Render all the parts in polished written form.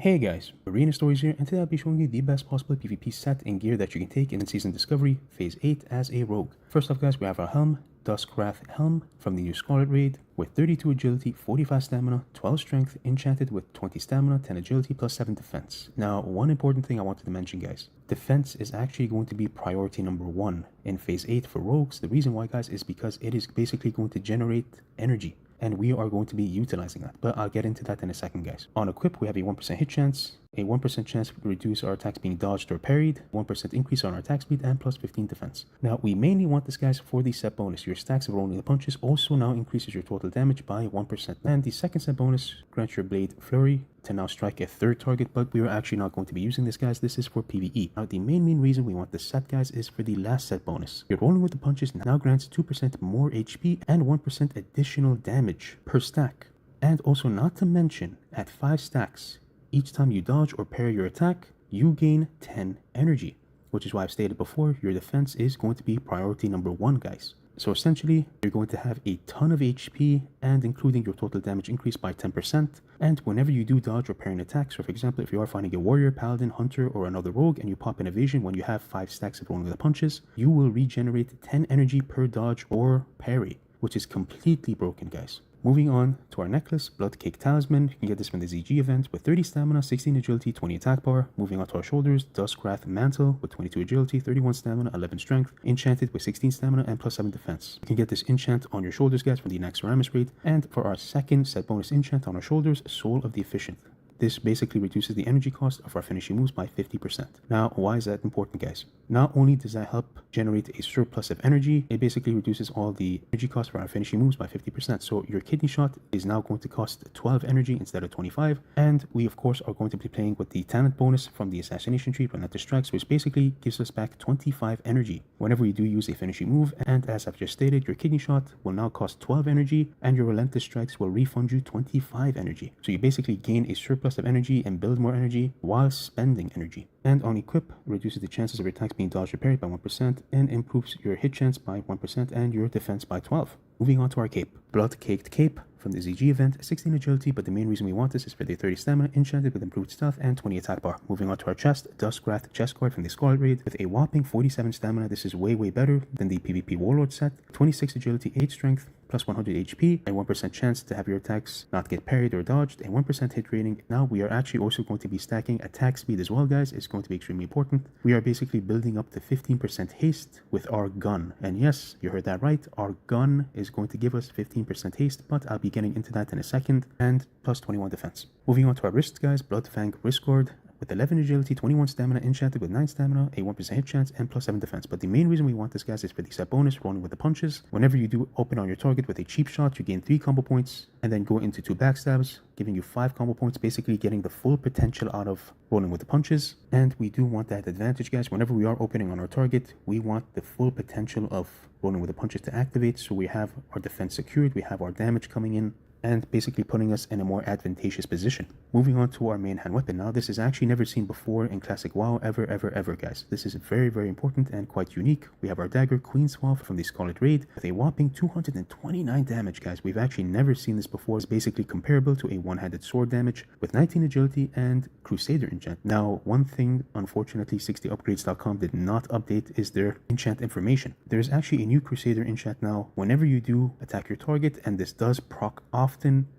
Hey guys, Arena Stories here, and today I'll be showing you the best possible PvP set and gear that you can take in Season Discovery Phase 8 as a rogue. First off guys, we have our helm, Duskwrath Helm from the new Scarlet Raid with 32 agility, 45 stamina, 12 strength, enchanted with 20 stamina, 10 agility plus 7 defense. Now, one important thing I wanted to mention guys, defense is actually going to be priority number 1 in Phase 8 for rogues. The reason why guys is because it is basically going to generate energy, and we are going to be utilizing that, but I'll get into that in a second guys. On equip, we have a 1% hit chance, a 1% chance to reduce our attacks being dodged or parried, 1% increase on our attack speed, and plus 15 defense. Now, we mainly want this guys for the set bonus. Your stacks of rolling the punches also now increases your total damage by 1%. And the second set bonus grants your blade flurry to now strike a third target, but we are actually not going to be using this guys. This is for PvE. Now, the main reason we want this set guys is for the last set bonus. Your rolling with the punches now grants 2% more HP and 1% additional damage per stack. And also not to mention, at 5 stacks, each time you dodge or parry your attack, you gain 10 energy, which is why I've stated before, your defense is going to be priority number 1 guys. So essentially, you're going to have a ton of HP and including your total damage increase by 10%. And whenever you do dodge or parry an attack, so for example, if you are fighting a warrior, paladin, hunter, or another rogue and you pop an evasion when you have 5 stacks of rolling the punches, you will regenerate 10 energy per dodge or parry, which is completely broken guys. Moving on to our necklace, Blood Cake Talisman. You can get this from the ZG event with 30 stamina, 16 agility, 20 attack power. Moving on to our shoulders, Duskwrath Mantle with 22 agility, 31 stamina, 11 strength, enchanted with 16 stamina and plus 7 defense. You can get this enchant on your shoulders guys from the Naxxramas raid. And for our second set bonus enchant on our shoulders, Soul of the Efficient. This basically reduces the energy cost of our finishing moves by 50%. Now, why is that important guys? Not only does that help generate a surplus of energy, it basically reduces all the energy cost for our finishing moves by 50%. So your kidney shot is now going to cost 12 energy instead of 25. And we of course are going to be playing with the talent bonus from the assassination tree, Relentless Strikes, which basically gives us back 25 energy whenever you do use a finishing move. And as I've just stated, your kidney shot will now cost 12 energy and your Relentless Strikes will refund you 25 energy. So you basically gain a surplus of energy and build more energy while spending energy. And on equip, reduces the chances of your attacks being dodged or parried by 1% and improves your hit chance by 1% and your defense by 12. Moving on to our cape, Blood Caked Cape from the ZG event, 16 agility, but the main reason we want this is for the 30 stamina, enchanted with improved stealth and 20 attack bar. Moving on to our chest, Duskwrath chest guard from the Scarlet Raid with a whopping 47 stamina. This is way better than the PvP Warlord set. 26 agility, 8 strength, plus 100 HP, a 1% chance to have your attacks not get parried or dodged, a 1% hit rating. Now we are actually also going to be stacking attack speed as well guys. It's going to be extremely important. We are basically building up to 15% haste with our gun. And yes, you heard that right, our gun is going to give us 15% haste, but I'll be getting into that in a second, and plus 21 defense. Moving on to our wrists guys, Bloodfang Wrist Guard with 11 agility, 21 stamina, enchanted with 9 stamina, a 1% hit chance, and plus 7 defense. But the main reason we want this guys is for the set bonus, rolling with the punches. Whenever you do open on your target with a cheap shot, you gain 3 combo points, and then go into 2 backstabs, giving you 5 combo points, basically getting the full potential out of rolling with the punches. And we do want that advantage guys. Whenever we are opening on our target, we want the full potential of rolling with the punches to activate, so we have our defense secured, we have our damage coming in, and basically putting us in a more advantageous position. Moving on to our main hand weapon. Now this is actually never seen before in Classic WoW ever guys. This is very important and quite unique. We have our dagger, Queen's Waff from the Scarlet Raid with a whopping 229 damage guys. We've actually never seen this before. It's basically comparable to a one-handed sword damage with 19 agility and Crusader enchant. Now one thing unfortunately 60upgrades.com did not update is their enchant information. There's actually a new Crusader enchant now whenever you do attack your target, and this does proc often.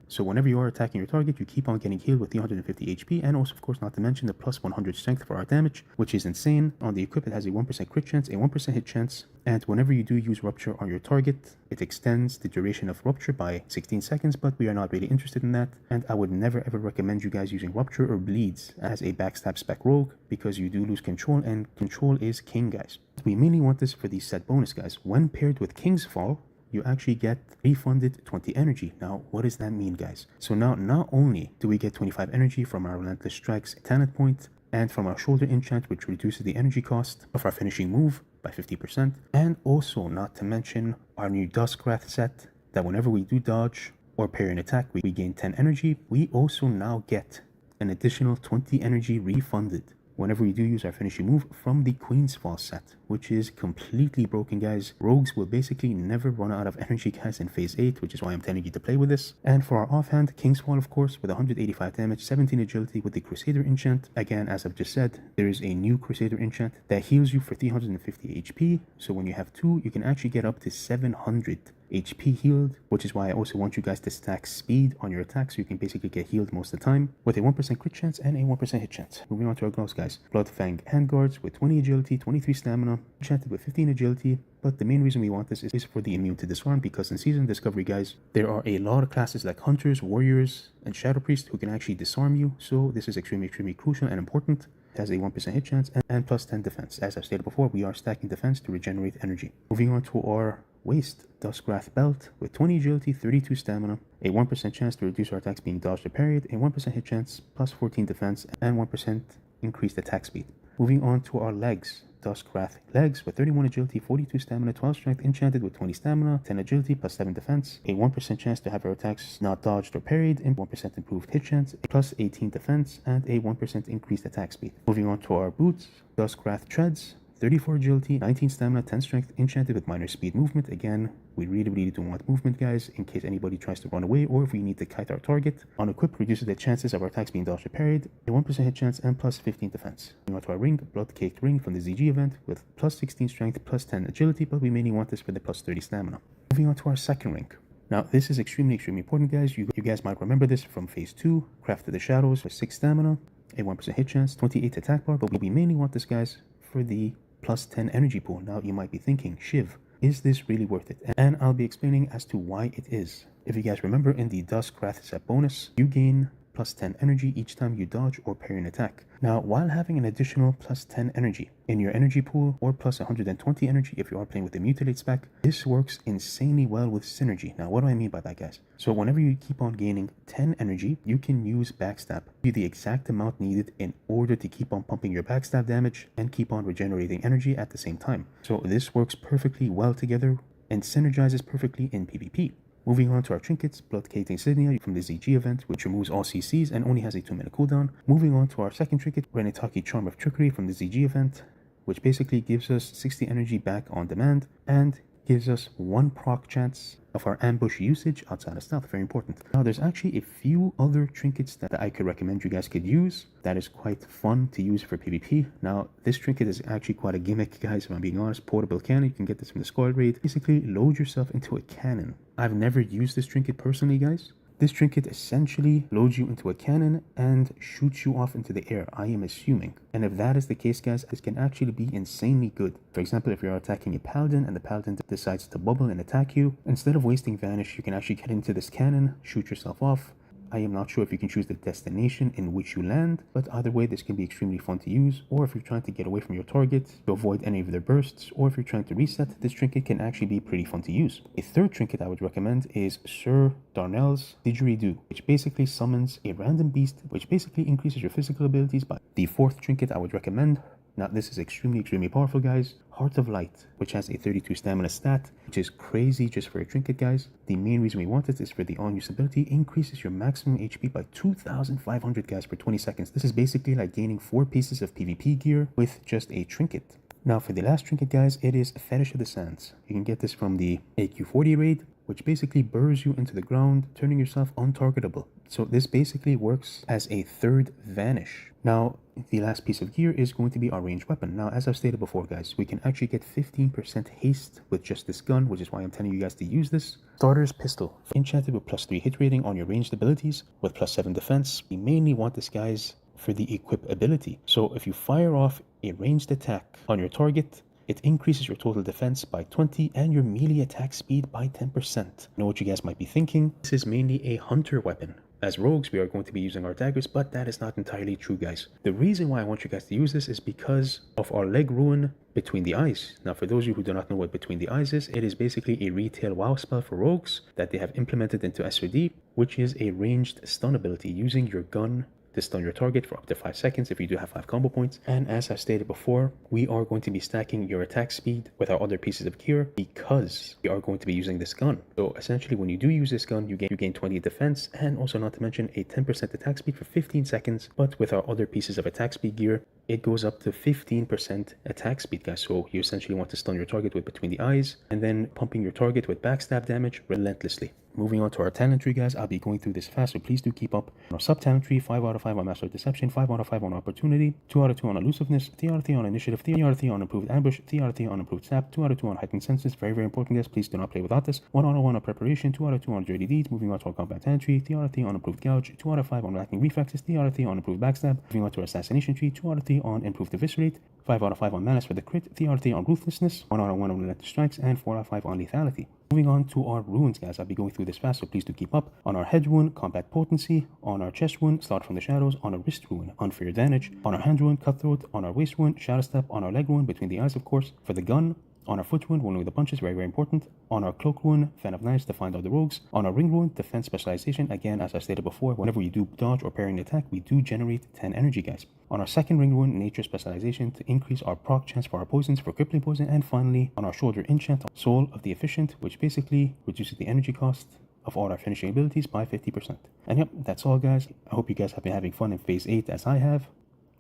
So whenever you are attacking your target, you keep on getting healed with 350 HP, and also of course not to mention the plus 100 strength for our damage, which is insane. On the equip, it has a 1% crit chance, a 1% hit chance, and whenever you do use Rupture on your target, it extends the duration of Rupture by 16 seconds, but we are not really interested in that, and I would never ever recommend you guys using Rupture or Bleeds as a backstab spec rogue, because you do lose control, and control is king guys. We mainly want this for the set bonus guys. When paired with King's Fall, you actually get refunded 20 energy. Now, what does that mean, guys? So now, not only do we get 25 energy from our Relentless Strikes talent point, and from our shoulder enchant, which reduces the energy cost of our finishing move by 50%, and also not to mention our new Duskwrath set, that whenever we do dodge or parry an attack, we gain 10 energy. We also now get an additional 20 energy refunded whenever we do use our finishing move from the Queen's Fall set, which is completely broken, guys. Rogues will basically never run out of energy, guys, in phase 8, which is why I'm telling you to play with this. And for our offhand, King's Fall, of course, with 185 damage, 17 agility with the Crusader enchant. Again, as I've just said, there is a new Crusader enchant that heals you for 350 HP. So when you have 2, you can actually get up to 700 HP healed, which is why I also want you guys to stack speed on your attack so you can basically get healed most of the time with a 1% crit chance and a 1% hit chance. Moving on to our gloves, guys. Bloodfang handguards with 20 agility, 23 stamina, enchanted with 15 agility. But the main reason we want this is for the immune to disarm, because in Season Discovery, guys, there are a lot of classes like Hunters, Warriors, and Shadow Priest who can actually disarm you. So this is extremely crucial and important. It has a 1% hit chance and plus 10 defense. As I've stated before, we are stacking defense to regenerate energy. Moving on to our waist, Duskwrath belt with 20 agility, 32 stamina, a 1% chance to reduce our attacks being dodged or parried, a 1% hit chance, plus 14 defense, and 1% increased attack speed. Moving on to our legs, Duskwrath legs with 31 agility, 42 stamina, 12 strength, enchanted with 20 stamina, 10 agility, plus 7 defense, a 1% chance to have our attacks not dodged or parried, and 1% improved hit chance, plus 18 defense, and a 1% increased attack speed. Moving on to our boots, Duskwrath treads, 34 agility, 19 stamina, 10 strength, enchanted with minor speed movement. Again, we really do want movement, guys, in case anybody tries to run away or if we need to kite our target. On equip, reduces the chances of our attacks being dodged or parried, a 1% hit chance, and plus 15 defense. Moving on to our ring, Blood Caked Ring from the ZG event with plus 16 strength, plus 10 agility, but we mainly want this for the plus 30 stamina. Moving on to our second ring. Now, this is extremely important, guys. You guys might remember this from phase 2, Craft of the Shadows with 6 stamina, a 1% hit chance, 28 attack bar, but we mainly want this, guys, for the plus 10 energy pool. Now you might be thinking, Shiv, is this really worth it? And I'll be explaining as to why it is. If you guys remember, in the Duskwrath set bonus, you gain plus 10 energy each time you dodge or parry an attack. Now, while having an additional plus 10 energy in your energy pool, or plus 120 energy if you are playing with the Mutilate spec, this works insanely well with synergy. Now, what do I mean by that, guys? So whenever you keep on gaining 10 energy, you can use Backstab, do the exact amount needed in order to keep on pumping your Backstab damage and keep on regenerating energy at the same time. So this works perfectly well together and synergizes perfectly in PvP. Moving on to our trinkets, Blood Caked Insignia from the ZG event, which removes all CCs and only has a 2-minute cooldown. Moving on to our second trinket, Renitaki Charm of Trickery from the ZG event, which basically gives us 60 energy back on demand and gives us 1 proc chance of our ambush usage outside of stealth. Very important. Now, there's actually a few other trinkets that I could recommend you guys could use that is quite fun to use for PvP. Now, this trinket is actually quite a gimmick, guys, if I'm being honest. Portable cannon, you can get this from the Squad Raid. Basically, load yourself into a cannon. I've never used this trinket personally, guys. This trinket essentially loads you into a cannon and shoots you off into the air, I am assuming. And if that is the case, guys, this can actually be insanely good. For example, if you're attacking a paladin and the paladin decides to bubble and attack you, instead of wasting vanish, you can actually get into this cannon, shoot yourself off. I am not sure if you can choose the destination in which you land, but either way, this can be extremely fun to use. Or if you're trying to get away from your target to avoid any of their bursts, or if you're trying to reset, this trinket can actually be pretty fun to use. A third trinket I would recommend is Sir Darnell's Didgeridoo, which basically summons a random beast, which basically increases your physical abilities by. The fourth trinket I would recommend, now this is extremely powerful, guys, Heart of Light, which has a 32 stamina stat, which is crazy just for a trinket, guys. The main reason we want it is for the on-use ability, increases your maximum HP by 2,500, guys, for 20 seconds. This is basically like gaining 4 pieces of PvP gear with just a trinket. Now for the last trinket, guys, it is Fetish of the Sands. You can get this from the AQ40 raid, which basically burrows you into the ground, turning yourself untargetable. So this basically works as a third vanish. Now, the last piece of gear is going to be our ranged weapon. Now, as I've stated before, guys, we can actually get 15% haste with just this gun, which is why I'm telling you guys to use this. Starter's Pistol, enchanted with plus 3 hit rating on your ranged abilities with plus 7 defense. We mainly want this, guys, for the equip ability. So if you fire off a ranged attack on your target, it increases your total defense by 20 and your melee attack speed by 10%. I know what you guys might be thinking. This is mainly a hunter weapon. As rogues, we are going to be using our daggers, but that is not entirely true, guys. The reason why I want you guys to use this is because of our leg ruin Between the Eyes. Now, for those of you who do not know what Between the Eyes is, it is basically a retail WoW spell for rogues that they have implemented into SOD, which is a ranged stun ability using your gun to stun your target for up to 5 seconds if you do have 5 combo points. And as I stated before, we are going to be stacking your attack speed with our other pieces of gear because we are going to be using this gun. So essentially when you do use this gun, you gain 20 defense and also, not to mention, a 10% attack speed for 15 seconds. But with our other pieces of attack speed gear, it goes up to 15% attack speed, guys. So you essentially want to stun your target with between the eyes and then pumping your target with backstab damage relentlessly. Moving on to our talent tree, guys. I'll be going through this fast, so please do keep up. On our sub-talent tree, 5 out of 5 on Master of Deception, 5 out of 5 on Opportunity, 2 out of 2 on Elusiveness, 3 out of 3 on Initiative, 3 out of 3 on Improved Ambush, 3 out of 3 on Improved Sap, 2 out of 2 on Heightened Senses. Very, very important, guys. Please do not play without this. 1 out of 1 on Preparation, 2 out of 2 on Dirty Deeds. Moving on to our Combat Talent tree, 3 out of 3 on Improved Gouge, 2 out of 5 on Lacking Reflexes, 3 out of 3 on Improved Backstab. Moving on to our Assassination tree, 2 out of 3 on Improved Eviscerate, 5 out of 5 on Malice for the crit, 3 out of 3 on Ruthlessness, 1 out of 1 on Relentless Strikes, and 4 out of 5 on Lethality. Moving on to our runes, guys. I'll be going through this fast, so please do keep up. On our head rune, Combat Potency. On our chest rune, Slaughter from the Shadows. On our wrist rune, Unfair Advantage. On our hand rune, Cutthroat. On our waist rune, Shadow Step. On our leg rune, Between the Eyes, of course. For the gun, on our foot rune, Rolling with the Punches, very, very important. On our cloak rune, Fan of Knives, to find out the rogues. On our ring rune, Defense Specialization. Again, as I stated before, whenever we do dodge or parry an attack, we do generate 10 energy, guys. On our second ring rune, Nature Specialization, to increase our proc chance for our poisons, for crippling poison. And finally, on our shoulder enchant, Soul of the Efficient, which basically reduces the energy cost of all our finishing abilities by 50%. And yep, that's all, guys. I hope you guys have been having fun in Phase 8 as I have.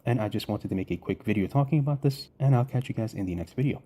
And I just wanted to make a quick video talking about this, and I'll catch you guys in the next video.